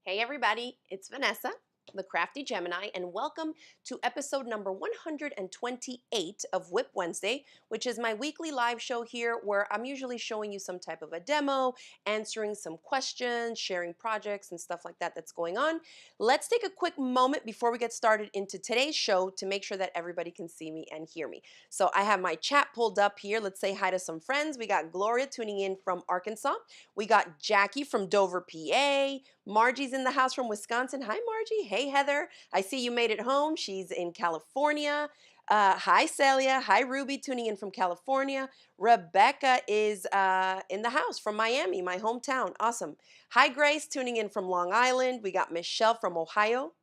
Hey everybody, it's Vanessa, the Crafty Gemini, and welcome to episode number 128 of WIP Wednesday, which is my weekly live show here where I'm usually showing you some type of a demo, answering some questions, sharing projects and stuff like that that's going on. Let's take a quick moment before we get started into today's show to make sure that everybody can see me and hear me. So I have my chat pulled up here. Let's say hi to some friends. We got Gloria tuning in from Arkansas. We got Jackie from Dover, PA. Margie's in the house from Wisconsin. Hi, Margie. Hey, Heather. I see you made it home. She's in California. Hi, Celia. Hi, Ruby, tuning in from California. Rebecca is in the house from Miami, my hometown. Awesome. Hi, Grace, tuning in from Long Island. We got Michelle from Ohio.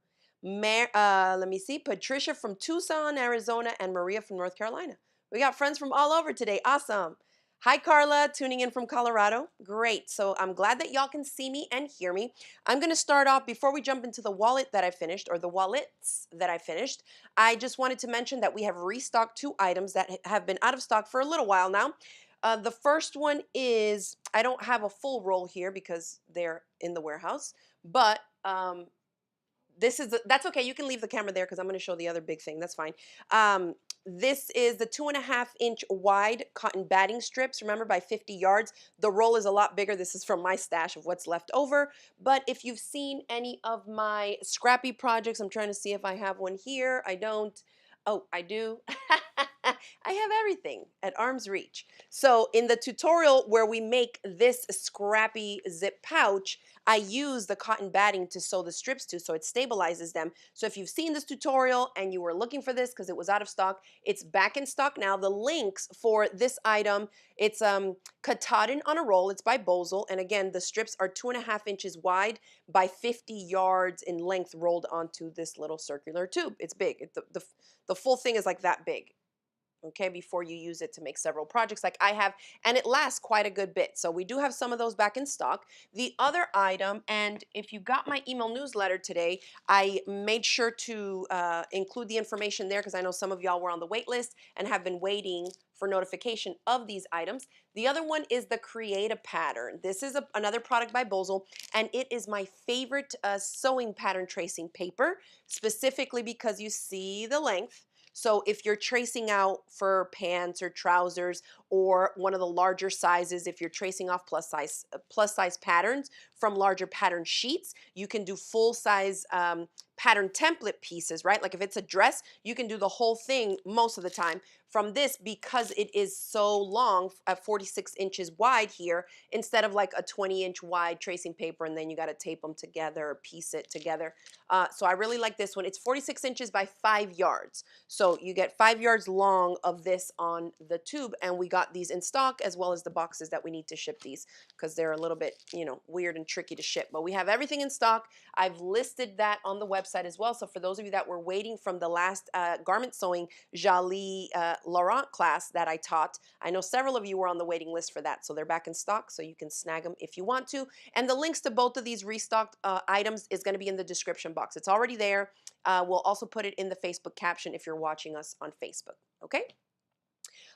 Let me see. Patricia from Tucson, Arizona, and Maria from North Carolina. We got friends from all over today. Awesome. Hi, Carla, tuning in from Colorado. Great. So I'm glad that y'all can see me and hear me. I'm going to start off before we jump into the wallet that I finished, or the wallets that I finished. I just wanted to mention that we have restocked 2 items that have been out of stock for a little while now. The first one is, I don't have a full roll here because they're in the warehouse, but that's okay. You can leave the camera there because I'm going to show the other big thing. That's fine. This is the 2.5-inch wide cotton batting strips, remember, by 50 yards. The roll is a lot bigger. This is from my stash of what's left over. But if you've seen any of my scrappy projects, I'm trying to see if I have one here. I don't. Oh, I do. I have everything at arm's reach. So in the tutorial where we make this scrappy zip pouch, I use the cotton batting to sew the strips to so it stabilizes them. So if you've seen this tutorial and you were looking for this because it was out of stock, it's back in stock now. The links for this item, it's Katahdin on a roll. It's by Bozel. And again, the strips are 2.5 inches wide by 50 yards in length rolled onto this little circular tube. It's big. The full thing is like that big. Okay, before you use it to make several projects like I have, and it lasts quite a good bit. So we do have some of those back in stock. The other item, and if you got my email newsletter today, I made sure to include the information there because I know some of y'all were on the wait list and have been waiting for notification of these items. The other one is the Create a Pattern. This is another product by Bozel, and it is my favorite sewing pattern tracing paper, specifically because you see the length. So if you're tracing out for pants or trousers or one of the larger sizes, if you're tracing off plus size patterns from larger pattern sheets, you can do full size pattern template pieces, right? Like if it's a dress, you can do the whole thing most of the time from this because it is so long at 46 inches wide here instead of like a 20-inch wide tracing paper and then you got to tape them together or piece it together. So I really like this one. It's 46 inches by 5 yards. So you get 5 yards long of this on the tube, and we got these in stock as well as the boxes that we need to ship these because they're a little bit, weird and tricky to ship. But we have everything in stock. I've listed that on the website as well. So for those of you that were waiting from the last garment sewing Jolie Laurent class that I taught, I know several of you were on the waiting list for that. So they're back in stock, so you can snag them if you want to. And the links to both of these restocked items is going to be in the description box. It's already there. We'll also put it in the Facebook caption if you're watching us on Facebook. Okay?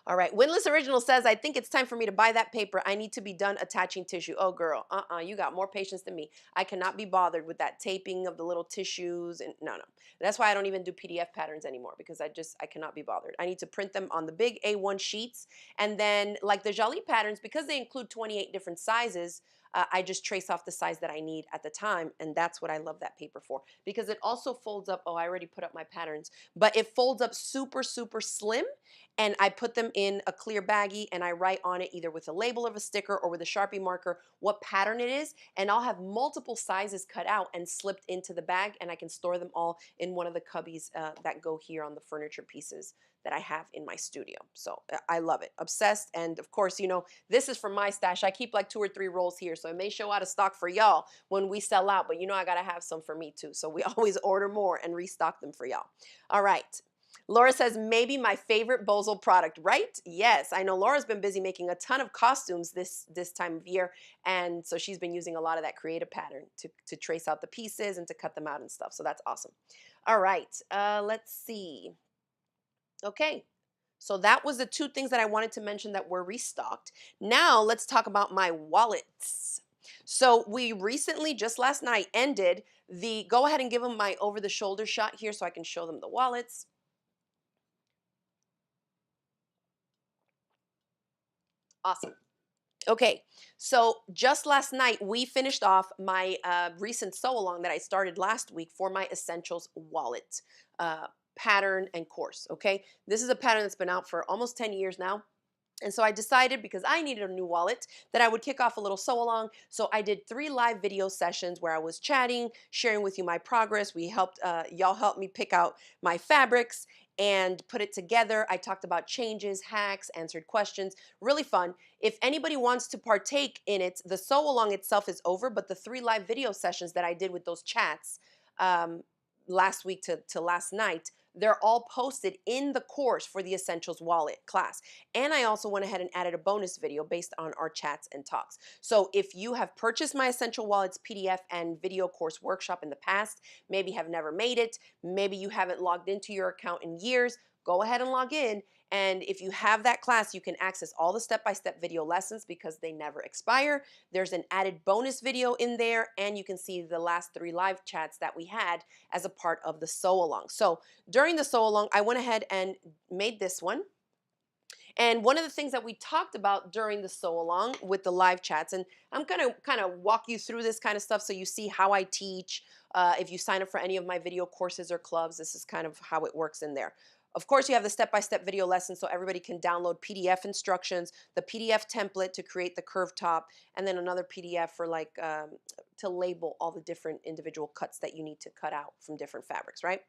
All right. Winless Original says, I think it's time for me to buy that paper. I need to be done attaching tissue. Oh, girl. You got more patience than me. I cannot be bothered with that taping of the little tissues. And no. That's why I don't even do PDF patterns anymore because I cannot be bothered. I need to print them on the big A1 sheets. And then like the Jolie patterns, because they include 28 different sizes, I just trace off the size that I need at the time, and that's what I love that paper for because it also folds up. Oh, I already put up my patterns, but it folds up super, super slim, and I put them in a clear baggie, and I write on it either with a label of a sticker or with a Sharpie marker what pattern it is, and I'll have multiple sizes cut out and slipped into the bag, and I can store them all in one of the cubbies that go here on the furniture pieces that I have in my studio. So I love it. Obsessed. And of course, this is from my stash. I keep like 2 or 3 rolls here, so it may show out of stock for y'all when we sell out, but I got to have some for me too. So we always order more and restock them for y'all. All right. Laura says, maybe my favorite Bozel product, right? Yes, I know Laura's been busy making a ton of costumes this time of year, and so she's been using a lot of that creative pattern to trace out the pieces and to cut them out and stuff, so that's awesome. All right, let's see. Okay, so that was the 2 things that I wanted to mention that were restocked. Now let's talk about my wallets. So we recently, just last night, ended the, go ahead and give them my over the shoulder shot here so I can show them the wallets. Awesome. Okay, so just last night we finished off my recent sew along that I started last week for my Essentials wallet uh, pattern and course. Okay, this is a pattern that's been out for almost 10 years now. And so I decided, because I needed a new wallet, that I would kick off a little sew along. So I did 3 live video sessions where I was chatting, sharing with you my progress. We helped, y'all helped me pick out my fabrics and put it together. I talked about changes, hacks, answered questions. Really fun. If anybody wants to partake in it, the sew along itself is over, but the 3 live video sessions that I did with those chats um, last week to last night, they're all posted in the course for the Essentials Wallet class. And I also went ahead and added a bonus video based on our chats and talks. So if you have purchased my Essential Wallets PDF and video course workshop in the past, maybe have never made it, maybe you haven't logged into your account in years, go ahead and log in. And if you have that class, you can access all the step-by-step video lessons because they never expire. There's an added bonus video in there, and you can see the last 3 live chats that we had as a part of the sew along. So during the sew along, I went ahead and made this one. And one of the things that we talked about during the sew along with the live chats, and I'm going to kind of walk you through this kind of stuff so you see how I teach. If you sign up for any of my video courses or clubs, this is kind of how it works in there. Of course, you have the step-by-step video lesson so everybody can download PDF instructions, the PDF template to create the curved top, and then another PDF for like to label all the different individual cuts that you need to cut out from different fabrics, right?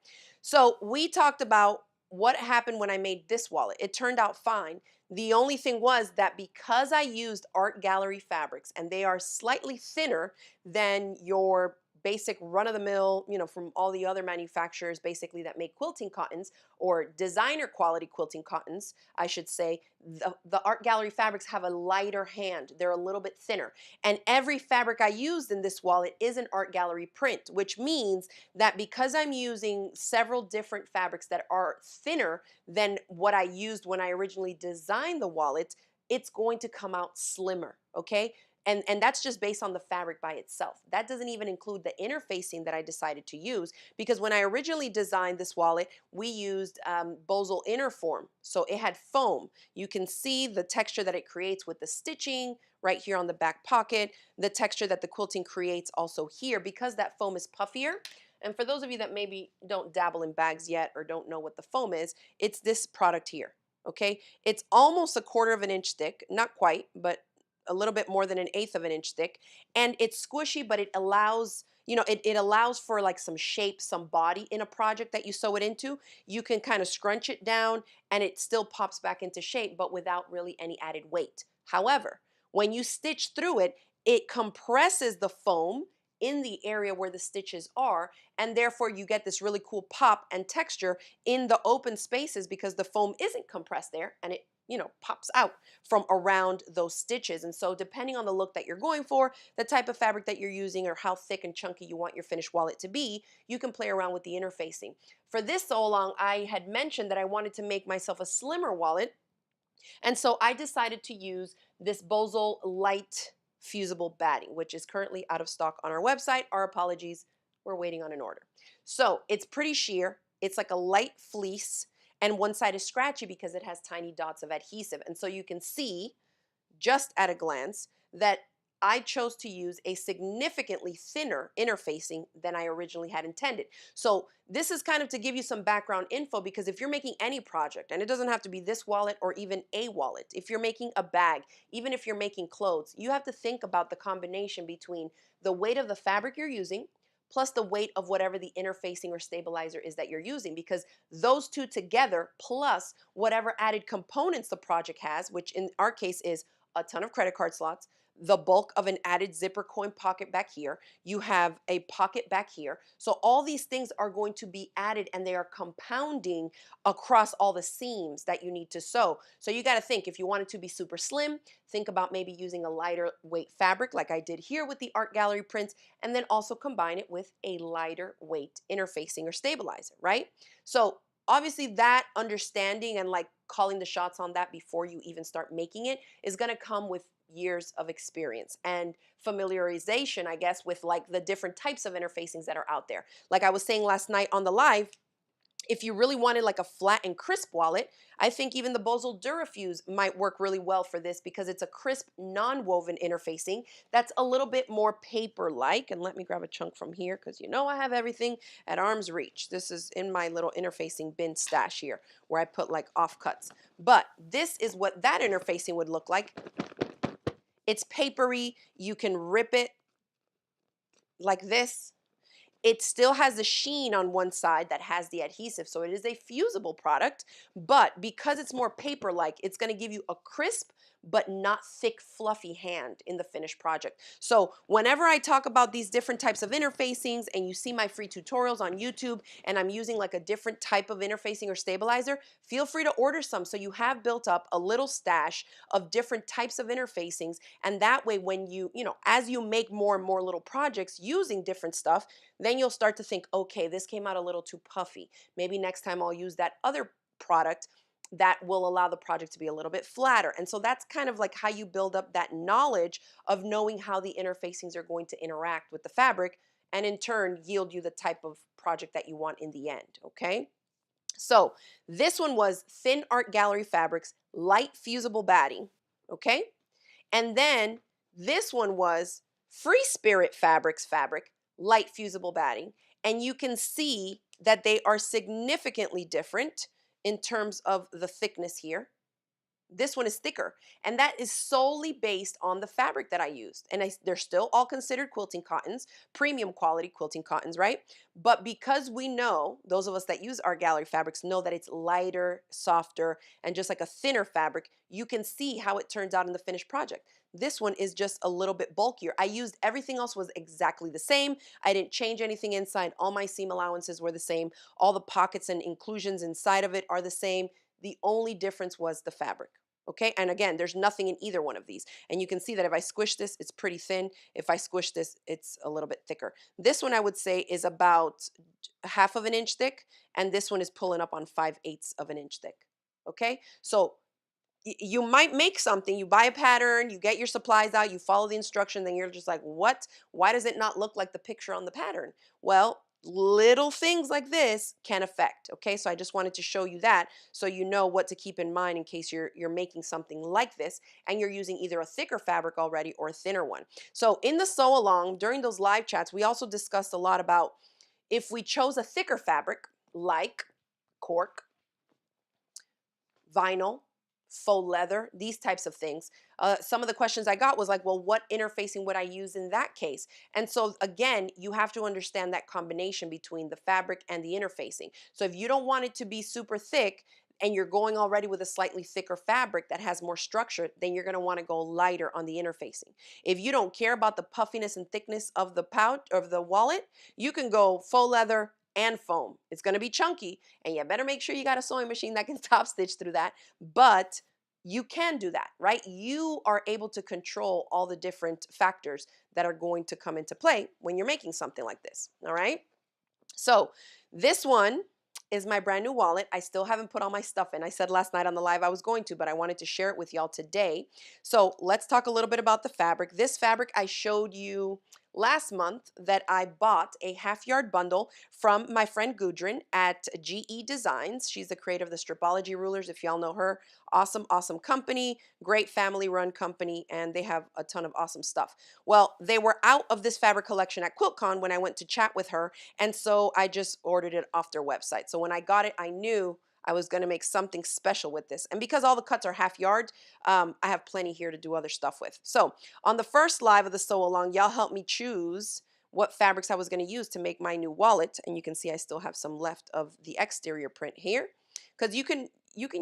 So we talked about what happened when I made this wallet. It turned out fine. The only thing was that because I used art gallery fabrics and they are slightly thinner than your basic run-of-the-mill, you know, from all the other manufacturers basically that make quilting cottons or designer quality quilting cottons, I should say, the art gallery fabrics have a lighter hand. They're a little bit thinner. And every fabric I used in this wallet is an art gallery print, which means that because I'm using several different fabrics that are thinner than what I used when I originally designed the wallet, it's going to come out slimmer, okay? And that's just based on the fabric by itself. That doesn't even include the interfacing that I decided to use, because when I originally designed this wallet, we used Bosal Interform. So it had foam. You can see the texture that it creates with the stitching right here on the back pocket, the texture that the quilting creates also here because that foam is puffier. And for those of you that maybe don't dabble in bags yet or don't know what the foam is, it's this product here, okay? It's almost 1/4 of an inch thick, not quite, but a little bit more than 1/8 of an inch thick. And it's squishy, but it allows, you know, it allows for like some shape, some body in a project that you sew it into. You can kind of scrunch it down and it still pops back into shape, but without really any added weight. However, when you stitch through it, it compresses the foam in the area where the stitches are, and therefore you get this really cool pop and texture in the open spaces because the foam isn't compressed there and it, you know, pops out from around those stitches. And so depending on the look that you're going for, the type of fabric that you're using, or how thick and chunky you want your finished wallet to be, you can play around with the interfacing. For this sew along, I had mentioned that I wanted to make myself a slimmer wallet, and so I decided to use this Bosal light fusible batting, which is currently out of stock on our website. Our apologies, we're waiting on an order. So it's pretty sheer. It's like a light fleece, and one side is scratchy because it has tiny dots of adhesive. And so you can see just at a glance that I chose to use a significantly thinner interfacing than I originally had intended. So this is kind of to give you some background info, because if you're making any project, and it doesn't have to be this wallet or even a wallet, if you're making a bag, even if you're making clothes, you have to think about the combination between the weight of the fabric you're using plus the weight of whatever the interfacing or stabilizer is that you're using, because those two together plus whatever added components the project has, which in our case is a ton of credit card slots, the bulk of an added zipper coin pocket back here. You have a pocket back here. So all these things are going to be added, and they are compounding across all the seams that you need to sew. So you got to think, if you want it to be super slim, think about maybe using a lighter weight fabric like I did here with the art gallery prints, and then also combine it with a lighter weight interfacing or stabilizer, right? So obviously that understanding and like calling the shots on that before you even start making it is going to come with years of experience and familiarization, I guess, with like the different types of interfacings that are out there. Like I was saying last night on the live, if you really wanted like a flat and crisp wallet, I think even the Bozal Durafuse might work really well for this because it's a crisp, non-woven interfacing that's a little bit more paper-like. And let me grab a chunk from here because you know I have everything at arm's reach. This is in my little interfacing bin stash here where I put like offcuts. But this is what that interfacing would look like. It's papery. You can rip it like this. It still has a sheen on one side that has the adhesive, so it is a fusible product, but because it's more paper-like, it's gonna give you a crisp but not thick, fluffy hand in the finished project. So whenever I talk about these different types of interfacings and you see my free tutorials on YouTube and I'm using like a different type of interfacing or stabilizer, feel free to order some so you have built up a little stash of different types of interfacings, and that way when as you make more and more little projects using different stuff, then you'll start to think, okay, this came out a little too puffy. Maybe next time I'll use that other product that will allow the project to be a little bit flatter. And so that's kind of like how you build up that knowledge of knowing how the interfacings are going to interact with the fabric and in turn yield you the type of project that you want in the end, okay? So this one was Thin Art Gallery Fabrics, light fusible batting, okay? And then this one was Free Spirit Fabrics fabric, light fusible batting. And you can see that they are significantly different in terms of the thickness here. This one is thicker, and that is solely based on the fabric that I used. And they're still all considered quilting cottons, premium quality quilting cottons, right? But because we know, those of us that use our gallery fabrics know that it's lighter, softer, and just like a thinner fabric, you can see how it turns out in the finished project. This one is just a little bit bulkier. I used everything else was exactly the same. I didn't change anything inside. All my seam allowances were the same. All the pockets and inclusions inside of it are the same. The only difference was the fabric. Okay, and again, there's nothing in either one of these. And you can see that if I squish this, it's pretty thin. If I squish this, it's a little bit thicker. This one I would say is about half of an inch thick, and this one is pulling up on 5/8 of an inch thick. Okay, so you might make something, you buy a pattern, you get your supplies out, you follow the instruction, then you're just like, what? Why does it not look like the picture on the pattern? Well, little things like this can affect, okay? So I just wanted to show you that so you know what to keep in mind in case you're making something like this and you're using either a thicker fabric already or a thinner one. So in the sew along, during those live chats, we also discussed a lot about if we chose a thicker fabric like cork, vinyl, faux leather, these types of things. Some of the questions I got was like, well, what interfacing would I use in that case? And so again, you have to understand that combination between the fabric and the interfacing. So if you don't want it to be super thick and you're going already with a slightly thicker fabric that has more structure, then you're going to want to go lighter on the interfacing. If you don't care about the puffiness and thickness of the pouch of the wallet, you can go faux leather and foam. It's going to be chunky, and you better make sure you got a sewing machine that can top stitch through that, but you can do that, right? You are able to control all the different factors that are going to come into play when you're making something like this, all right? So this one is my brand new wallet. I still haven't put all my stuff in. I said last night on the live I was going to, but I wanted to share it with y'all today. So let's talk a little bit about the fabric. This fabric I showed you last month that I bought a half-yard bundle from my friend Gudrun at GE Designs. She's the creator of the Stripology rulers, if y'all know her. Awesome, awesome company, great family-run company, and they have a ton of awesome stuff. Well, they were out of this fabric collection at QuiltCon when I went to chat with her, and so I just ordered it off their website. So when I got it, I knew I was going to make something special with this. And because all the cuts are half yard, I have plenty here to do other stuff with. So on the first live of the sew along, y'all helped me choose what fabrics I was going to use to make my new wallet. And you can see I still have some left of the exterior print here. Because you can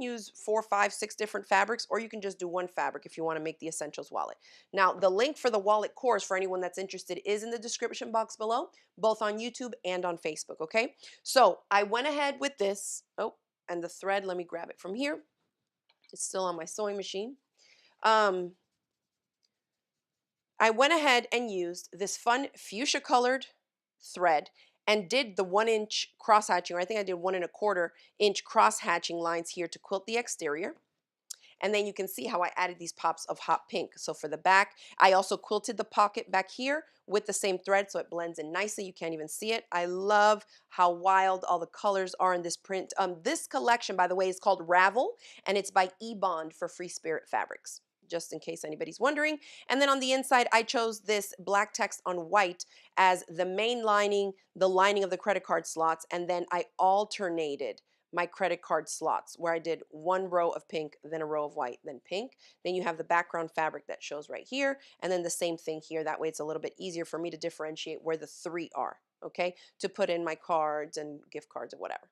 use 4, 5, 6 different fabrics, or you can just do one fabric if you want to make the Essentials wallet. Now, the link for the wallet course for anyone that's interested is in the description box below, both on YouTube and on Facebook, okay? So I went ahead with this. Oh, and the thread, let me grab it from here. It's still on my sewing machine. I went ahead and used this fun fuchsia colored thread and did the 1-inch cross hatching, or I think I did 1 1/4 inch cross hatching lines here to quilt the exterior. And then you can see how I added these pops of hot pink. So for the back, I also quilted the pocket back here with the same thread so it blends in nicely. You can't even see it. I love how wild all the colors are in this print. This collection, by the way, is called Ravel, and it's by eBond for Free Spirit Fabrics, just in case anybody's wondering. And then on the inside, I chose this black text on white as the main lining, the lining of the credit card slots, and then I alternated my credit card slots where I did one row of pink, then a row of white, then pink. Then you have the background fabric that shows right here, and then the same thing here. That way it's a little bit easier for me to differentiate where the three are, okay, to put in my cards and gift cards or whatever.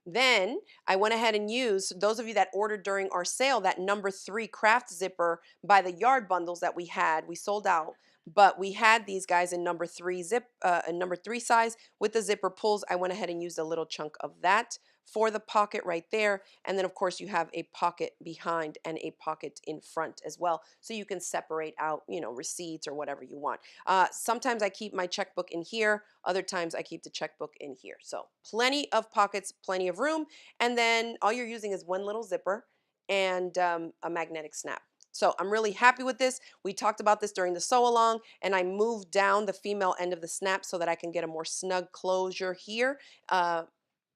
Then I went ahead and used, those of you that ordered during our sale, that number 3 craft zipper by the yard bundles that we had. We sold out, but we had these guys in number 3 zip, number 3 size with the zipper pulls. I went ahead and used a little chunk of that for the pocket right there. And then of course you have a pocket behind and a pocket in front as well. So you can separate out, you know, receipts or whatever you want. Sometimes I keep my checkbook in here. Other times I keep the checkbook in here. So plenty of pockets, plenty of room. And then all you're using is one little zipper and a magnetic snap. So I'm really happy with this. We talked about this during the sew along, and I moved down the female end of the snap so that I can get a more snug closure here.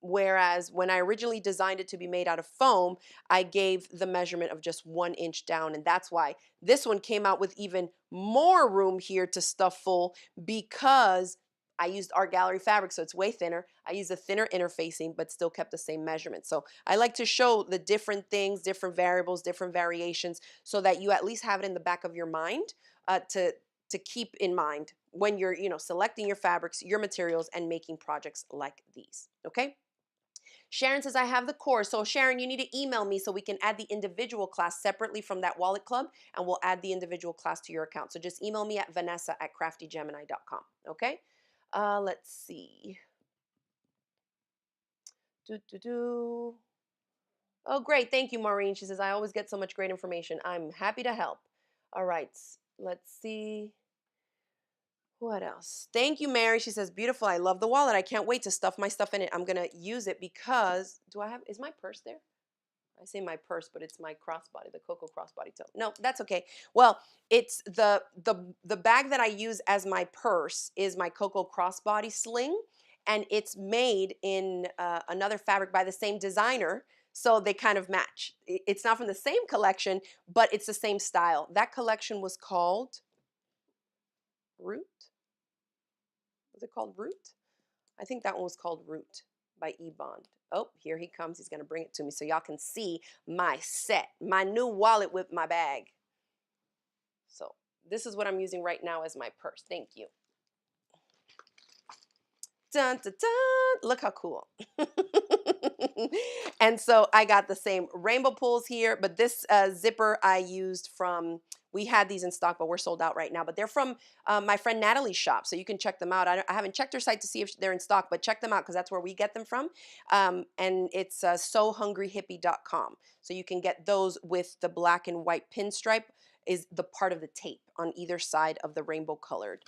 Whereas when I originally designed it to be made out of foam, I gave the measurement of just 1 inch down. And that's why this one came out with even more room here to stuff full, because I used Art Gallery fabric, so it's way thinner. I used a thinner interfacing, but still kept the same measurement. So I like to show the different things, different variables, different variations, so that you at least have it in the back of your mind to keep in mind when you're, you know, selecting your fabrics, your materials, and making projects like these. Okay. Sharon says, I have the course. So Sharon, you need to email me so we can add the individual class separately from that wallet club, and we'll add the individual class to your account. So just email me at vanessa@craftygemini.com. Okay. Let's see. Oh, great. Thank you, Maureen. She says, I always get so much great information. I'm happy to help. All right. Let's see. What else? Thank you, Mary. She says, beautiful. I love the wallet. I can't wait to stuff my stuff in it. I'm going to use it because, is my purse there? I say my purse, but it's my crossbody, the Coco Crossbody tote. No, that's okay. Well, it's the bag that I use as my purse is my Coco Crossbody sling, and it's made in another fabric by the same designer, so they kind of match. It's not from the same collection, but it's the same style. That collection was called Root. Was it called Root? I think that one was called Root by eBond. Oh, here he comes. He's going to bring it to me so y'all can see my set, my new wallet with my bag. So this is what I'm using right now as my purse. Thank you. Dun, dun, dun. Look how cool. And so I got the same rainbow pulls here, but this zipper I used from, we had these in stock, but we're sold out right now. But they're from my friend Natalie's shop, so you can check them out. I haven't checked her site to see if they're in stock, but check them out because that's where we get them from. And it's sewhungryhippie.com. So you can get those with the black and white pinstripe is the part of the tape on either side of the rainbow colored.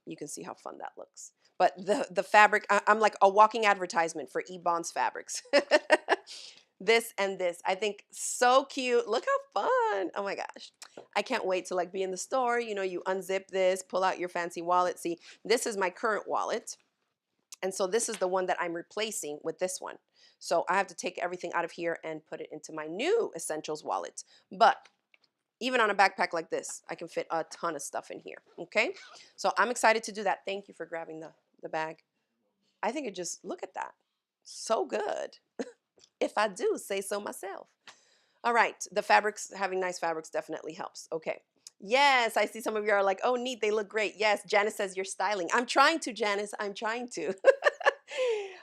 You can see how fun that looks. But the fabric, I'm like a walking advertisement for eBond's fabrics. This and this, I think so cute. Look how fun. Oh my gosh. I can't wait to like be in the store. You know, you unzip this, pull out your fancy wallet. See, this is my current wallet. And so this is the one that I'm replacing with this one. So I have to take everything out of here and put it into my new Essentials wallet. But even on a backpack like this, I can fit a ton of stuff in here, okay? So I'm excited to do that. Thank you for grabbing the bag. I think it just, look at that. So good. If I do say so myself. All right, the fabrics, having nice fabrics definitely helps. Okay. Yes, I see some of you are like, oh, neat, they look great. Yes, Janice says you're styling. I'm trying to, Janice, I'm trying to.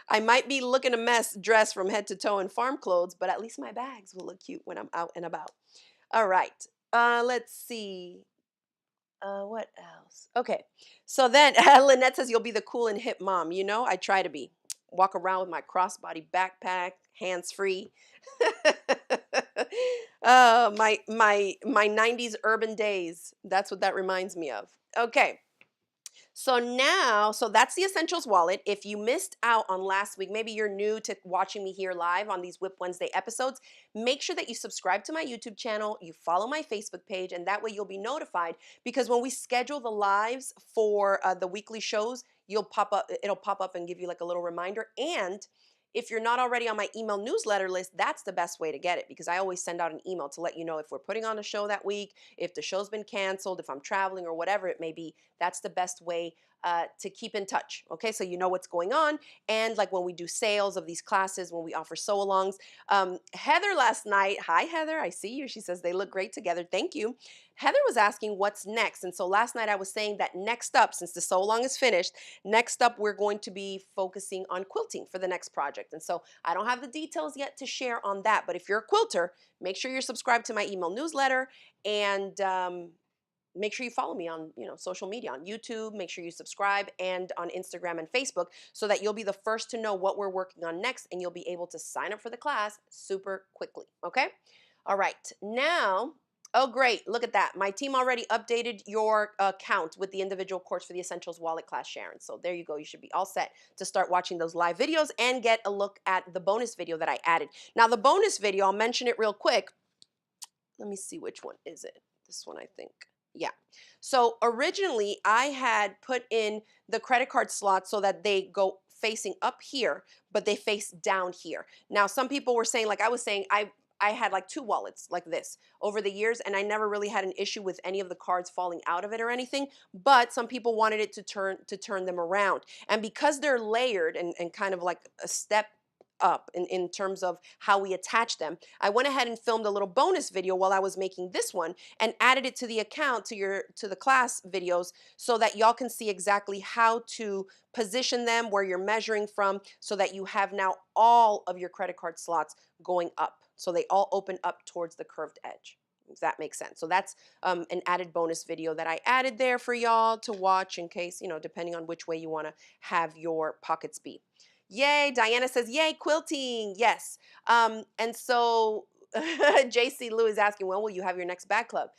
I might be looking a mess dressed from head to toe in farm clothes, but at least my bags will look cute when I'm out and about. All right, let's see. What else? Okay, so then Lynette says you'll be the cool and hip mom. You know, I try to be. Walk around with my crossbody backpack, hands-free. My 90s urban days. That's what that reminds me of. Okay, So now, so that's the Essentials wallet. If you missed out on last week, maybe you're new to watching me here live on these WIP Wednesday episodes, make sure that you subscribe to my YouTube channel, you follow my Facebook page, and that way you'll be notified, because when we schedule the lives for the weekly shows, it'll pop up and give you like a little reminder. And if you're not already on my email newsletter list, that's the best way to get it, because I always send out an email to let you know if we're putting on a show that week, if the show's been canceled, if I'm traveling or whatever it may be. That's the best way to keep in touch. Okay, so you know what's going on. And like when we do sales of these classes, when we offer sew-alongs. Heather last night, hi Heather, I see you. She says they look great together. Thank you. Heather was asking what's next. And so last night I was saying that next up, since the sew-along is finished, next up we're going to be focusing on quilting for the next project. And so I don't have the details yet to share on that, but if you're a quilter, make sure you're subscribed to my email newsletter, and make sure you follow me on social media, on YouTube. Make sure you subscribe, and on Instagram and Facebook, so that you'll be the first to know what we're working on next, and you'll be able to sign up for the class super quickly. Okay, all right, now, oh great, look at that, my team already updated your account with the individual course for the Essentials wallet class, Sharon. So there you go, you should be all set to start watching those live videos and get a look at the bonus video that I added. Now the bonus video, I'll mention it real quick. Let me see, which one is it? This one, I think. Yeah. So originally I had put in the credit card slots so that they go facing up here, but they face down here. Now, some people were saying, like I was saying, I had like two wallets like this over the years, and I never really had an issue with any of the cards falling out of it or anything, but some people wanted it to turn them around. And because they're layered and kind of like a step up in terms of how we attach them, I went ahead and filmed a little bonus video while I was making this one, and added it to the account, to the class videos, so that y'all can see exactly how to position them, where you're measuring from, so that you have now all of your credit card slots going up, so they all open up towards the curved edge. Does that make sense? So that's an added bonus video that I added there for y'all to watch, in case, depending on which way you want to have your pockets be. Yay, Diana says, yay, quilting. Yes. And so JC Lou is asking, when will you have your next bag club?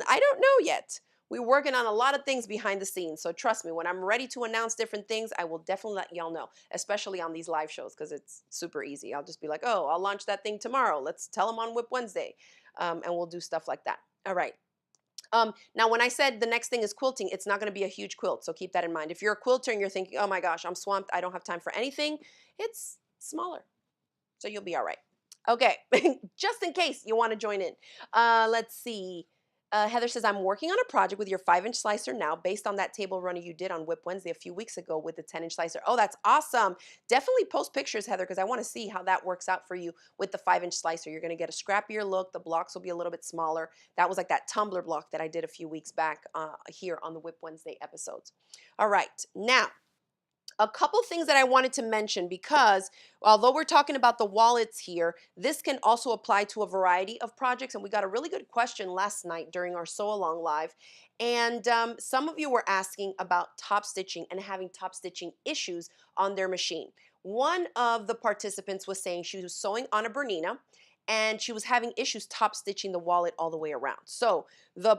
I don't know yet. We're working on a lot of things behind the scenes. So trust me, when I'm ready to announce different things, I will definitely let y'all know, especially on these live shows, because it's super easy. I'll just be like, oh, I'll launch that thing tomorrow. Let's tell them on WIP Wednesday. And we'll do stuff like that. All right. Now, when I said the next thing is quilting, it's not going to be a huge quilt, so keep that in mind. If you're a quilter and you're thinking, oh my gosh, I'm swamped, I don't have time for anything, it's smaller, so you'll be all right. Okay, just in case you want to join in. Let's see. Heather says, I'm working on a project with your 5-inch slicer now, based on that table runner you did on WIP Wednesday a few weeks ago with the 10-inch slicer. Oh, that's awesome. Definitely post pictures, Heather, because I want to see how that works out for you with the 5-inch slicer. You're going to get a scrappier look. The blocks will be a little bit smaller. That was like that tumbler block that I did a few weeks back here on the WIP Wednesday episodes. All right, now, a couple things that I wanted to mention, because although we're talking about the wallets here, this can also apply to a variety of projects. And we got a really good question last night during our sew along live. And some of you were asking about top stitching and having top stitching issues on their machine. One of the participants was saying she was sewing on a Bernina, and she was having issues top stitching the wallet all the way around. So the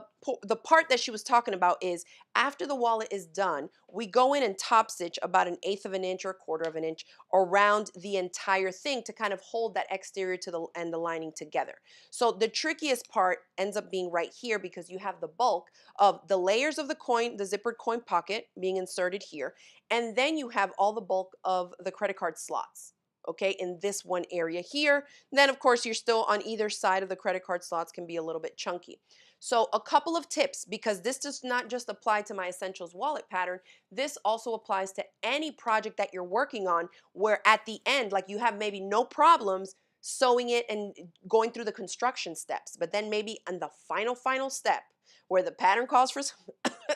part that she was talking about is, after the wallet is done, we go in and top stitch about 1/8 of an inch or 1/4 of an inch around the entire thing to kind of hold that exterior and the lining together. So the trickiest part ends up being right here, because you have the bulk of the layers of the coin, the zippered coin pocket being inserted here, and then you have all the bulk of the credit card slots, okay, in this one area here. Then of course you're still on either side of the credit card slots, can be a little bit chunky. So a couple of tips, because this does not just apply to my Essentials wallet pattern, this also applies to any project that you're working on, where at the end, like, you have maybe no problems sewing it and going through the construction steps, but then maybe in the final step, where the pattern calls for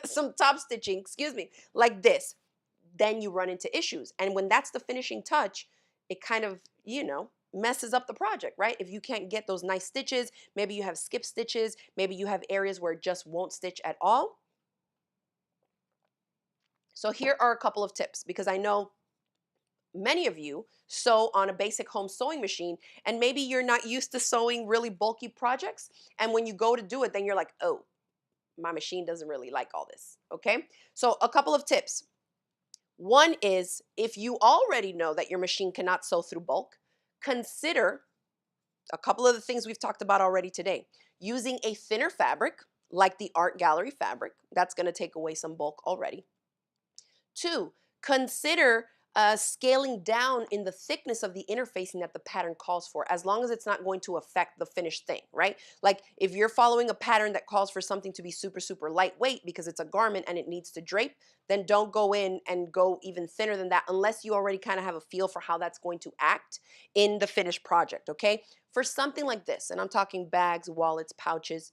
some top stitching, excuse me, like this, then you run into issues. And when that's the finishing touch, it kind of, messes up the project, right? If you can't get those nice stitches, maybe you have skip stitches, maybe you have areas where it just won't stitch at all. So here are a couple of tips, because I know many of you sew on a basic home sewing machine, and maybe you're not used to sewing really bulky projects. And when you go to do it, then you're like, oh, my machine doesn't really like all this, okay? So a couple of tips. One is if you already know that your machine cannot sew through bulk, consider a couple of the things we've talked about already today. Using a thinner fabric, like the art gallery fabric, that's gonna take away some bulk already. Two, consider scaling down in the thickness of the interfacing that the pattern calls for, as long as it's not going to affect the finished thing, right? Like if you're following a pattern that calls for something to be super, super lightweight because it's a garment and it needs to drape, then don't go in and go even thinner than that unless you already kind of have a feel for how that's going to act in the finished project, okay? For something like this, and I'm talking bags, wallets, pouches,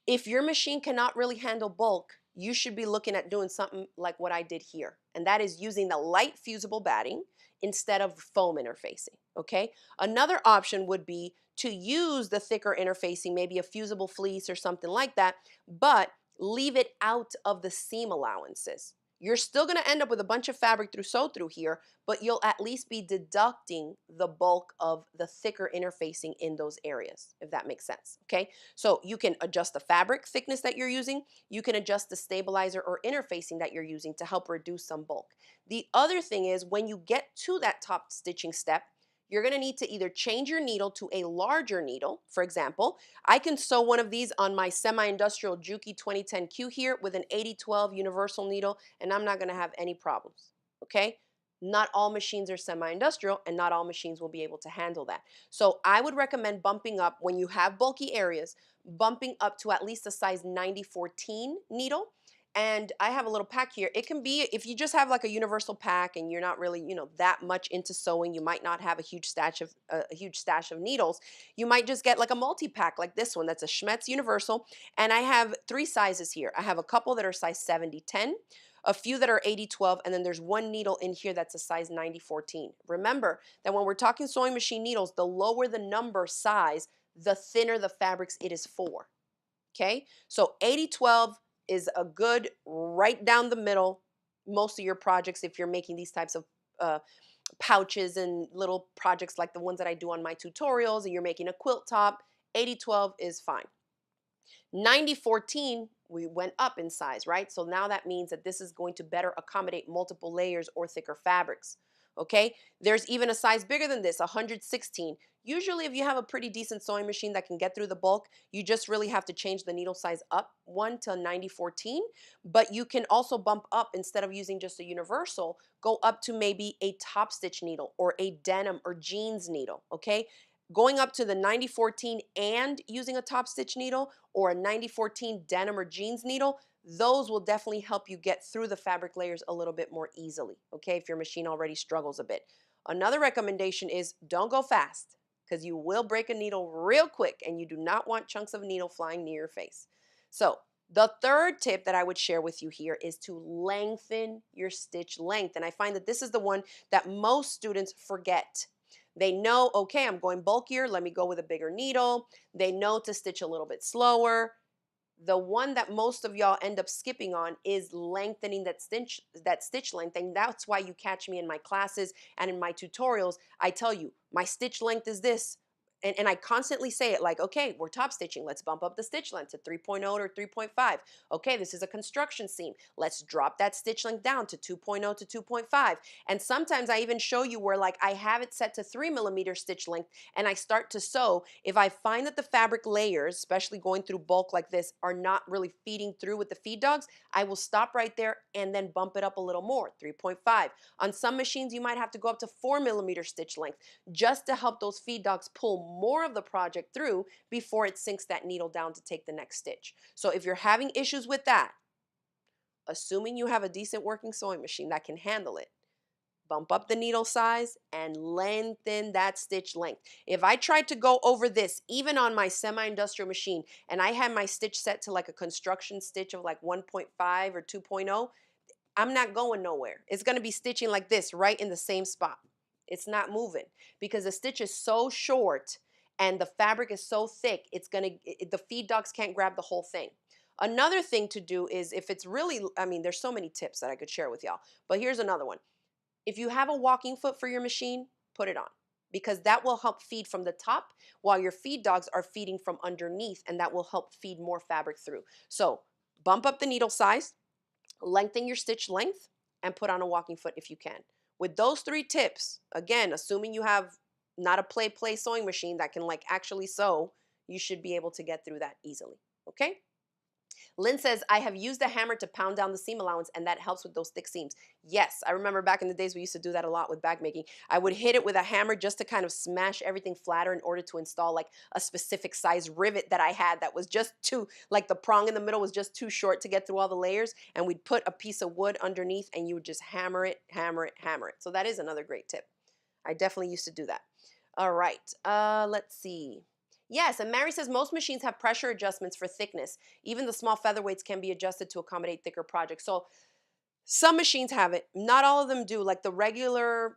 if your machine cannot really handle bulk, you should be looking at doing something like what I did here. And that is using the light fusible batting instead of foam interfacing, okay? Another option would be to use the thicker interfacing, maybe a fusible fleece or something like that, but leave it out of the seam allowances. You're still gonna end up with a bunch of fabric through sew through here, but you'll at least be deducting the bulk of the thicker interfacing in those areas, if that makes sense, okay? So you can adjust the fabric thickness that you're using. You can adjust the stabilizer or interfacing that you're using to help reduce some bulk. The other thing is when you get to that top stitching step, you're gonna need to either change your needle to a larger needle. For example, I can sew one of these on my semi-industrial Juki 2010Q here with an 8012 universal needle, and I'm not gonna have any problems, okay? Not all machines are semi-industrial and not all machines will be able to handle that. So I would recommend bumping up when you have bulky areas, bumping up to at least a size 9014 needle. And I have a little pack here. It can be, if you just have like a universal pack and you're not really, that much into sewing, you might not have a huge stash of needles. You might just get like a multi-pack like this one. That's a Schmetz Universal. And I have 3 sizes here. I have a couple that are size 70-10, a few that are 80-12, and then there's one needle in here that's a size 90-14. Remember that when we're talking sewing machine needles, the lower the number size, the thinner the fabrics it is for. Okay? So 80-12 is a good right down the middle. Most of your projects, if you're making these types of pouches and little projects like the ones that I do on my tutorials, and you're making a quilt top, 80-12 is fine. 90-14, we went up in size, right? So now that means that this is going to better accommodate multiple layers or thicker fabrics. Okay, there's even a size bigger than this, 116. Usually if you have a pretty decent sewing machine that can get through the bulk, you just really have to change the needle size up one to 90-14, but you can also bump up, instead of using just a universal, go up to maybe a top stitch needle or a denim or jeans needle, okay? Going up to the 90-14 and using a top stitch needle or a 90-14 denim or jeans needle, those will definitely help you get through the fabric layers a little bit more easily, okay, if your machine already struggles a bit. Another recommendation is don't go fast, because you will break a needle real quick and you do not want chunks of needle flying near your face. So the third tip that I would share with you here is to lengthen your stitch length. And I find that this is the one that most students forget. They know, okay, I'm going bulkier, let me go with a bigger needle. They know to stitch a little bit slower. The one that most of y'all end up skipping on is lengthening that stitch length, and that's why you catch me in my classes and in my tutorials. I tell you, my stitch length is this. And I constantly say it like, okay, we're top stitching. Let's bump up the stitch length to 3.0 or 3.5. Okay, this is a construction seam. Let's drop that stitch length down to 2.0 to 2.5. And sometimes I even show you where like I have it set to 3mm stitch length and I start to sew. If I find that the fabric layers, especially going through bulk like this, are not really feeding through with the feed dogs, I will stop right there and then bump it up a little more, 3.5. On some machines, you might have to go up to 4mm stitch length just to help those feed dogs pull more of the project through before it sinks that needle down to take the next stitch. So if you're having issues with that, assuming you have a decent working sewing machine that can handle it, bump up the needle size and lengthen that stitch length. If I tried to go over this, even on my semi-industrial machine, and I had my stitch set to like a construction stitch of like 1.5 or 2.0, I'm not going nowhere. It's going to be stitching like this right in the same spot. It's not moving because the stitch is so short and the fabric is so thick, the feed dogs can't grab the whole thing. Another thing to do is if it's really, there's so many tips that I could share with y'all, but here's another one. If you have a walking foot for your machine, put it on. because that will help feed from the top while your feed dogs are feeding from underneath, and that will help feed more fabric through. So bump up the needle size, lengthen your stitch length, and put on a walking foot if you can. With those 3 tips, again, assuming you have not a play sewing machine that can like actually sew, you should be able to get through that easily. Okay? Lynn says, I have used a hammer to pound down the seam allowance, and that helps with those thick seams. Yes, I remember back in the days we used to do that a lot with bag making. I would hit it with a hammer just to kind of smash everything flatter in order to install like a specific size rivet that I had that was just too, like the prong in the middle was just too short to get through all the layers. And we'd put a piece of wood underneath and you would just hammer it, hammer it, hammer it. So that is another great tip. I definitely used to do that. All right, let's see. Yes, and Mary says most machines have pressure adjustments for thickness. Even the small featherweights can be adjusted to accommodate thicker projects. So some machines have it. Not all of them do. Like the regular,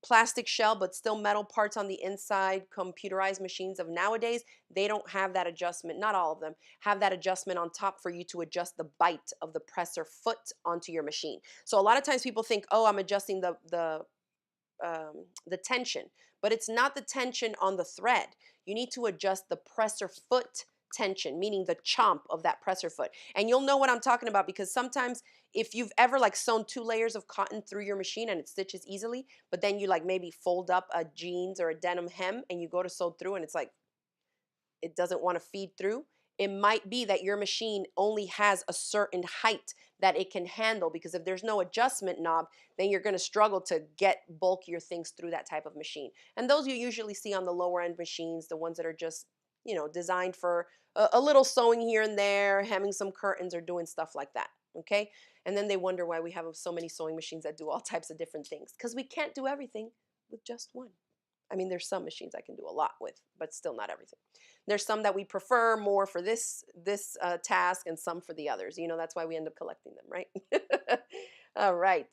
plastic shell, but still metal parts on the inside, computerized machines of nowadays, they don't have that adjustment. Not all of them have that adjustment on top for you to adjust the bite of the presser foot onto your machine. So a lot of times people think, oh, I'm adjusting the tension, but it's not the tension on the thread. You need to adjust the presser foot tension, meaning the chomp of that presser foot. And you'll know what I'm talking about because sometimes if you've ever like sewn 2 layers of cotton through your machine and it stitches easily, but then you like maybe fold up a jeans or a denim hem and you go to sew through and it's like it doesn't want to feed through, it might be that your machine only has a certain height that it can handle, because if there's no adjustment knob, then you're going to struggle to get bulkier things through that type of machine. And those you usually see on the lower end machines, the ones that are just, designed for a little sewing here and there, hemming some curtains or doing stuff like that. Okay. And then they wonder why we have so many sewing machines that do all types of different things, because we can't do everything with just one. I mean, there's some machines I can do a lot with, but still not everything. There's some that we prefer more for this task and some for the others. That's why we end up collecting them, right? All right.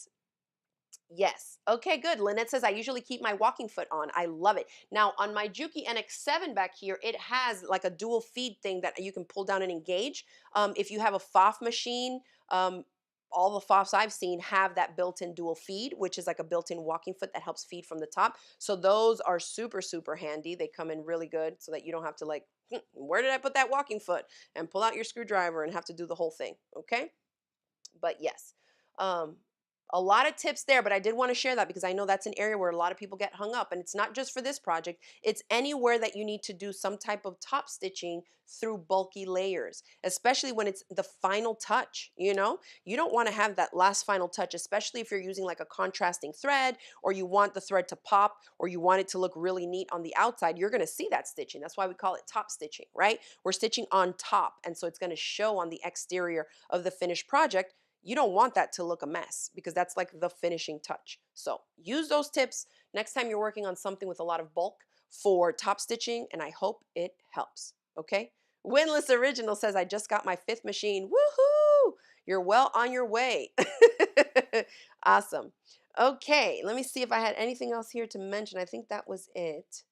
Yes. Okay, good. Lynette says, I usually keep my walking foot on. I love it. Now, on my Juki NX7 back here, it has like a dual feed thing that you can pull down and engage. If you have a FOF machine, all the FOFs I've seen have that built-in dual feed, which is like a built-in walking foot that helps feed from the top. So those are super, super handy. They come in really good so that you don't have to like, where did I put that walking foot? And pull out your screwdriver and have to do the whole thing, okay? But yes, a lot of tips there, but I did want to share that because I know that's an area where a lot of people get hung up, and it's not just for this project. It's anywhere that you need to do some type of top stitching through bulky layers, especially when it's the final touch. You don't want to have that last final touch, especially if you're using like a contrasting thread, or you want the thread to pop, or you want it to look really neat on the outside. You're going to see that stitching. That's why we call it top stitching, right? We're stitching on top, and so it's going to show on the exterior of the finished project. You don't want that to look a mess because that's like the finishing touch. So use those tips next time you're working on something with a lot of bulk for top stitching, and I hope it helps. Okay? Winless Original says, I just got my 5th machine. Woohoo! You're well on your way. Awesome. Okay, let me see if I had anything else here to mention. I think that was it.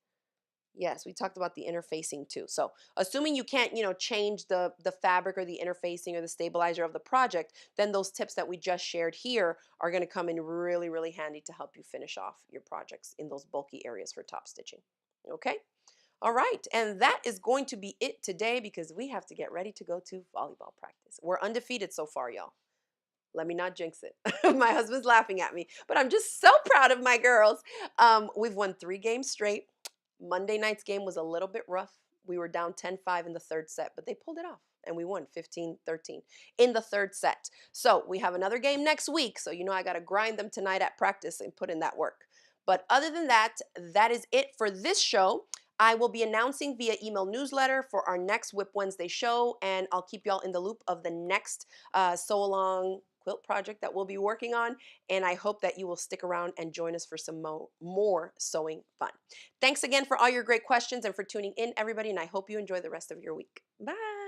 Yes, we talked about the interfacing too. So assuming you can't, change the fabric or the interfacing or the stabilizer of the project, then those tips that we just shared here are going to come in really, really handy to help you finish off your projects in those bulky areas for top stitching. Okay? All right, and that is going to be it today because we have to get ready to go to volleyball practice. We're undefeated so far, y'all. Let me not jinx it. My husband's laughing at me, but I'm just so proud of my girls. We've won 3 games straight. Monday night's game was a little bit rough. We were down 10-5 in the 3rd set, but they pulled it off and we won 15-13 in the 3rd set. So we have another game next week. So I got to grind them tonight at practice and put in that work. But other than that, that is it for this show. I will be announcing via email newsletter for our next WIP Wednesday show, and I'll keep y'all in the loop of the next sew along quilt project that we'll be working on, and I hope that you will stick around and join us for some more sewing fun. Thanks again for all your great questions and for tuning in, everybody, and I hope you enjoy the rest of your week. Bye!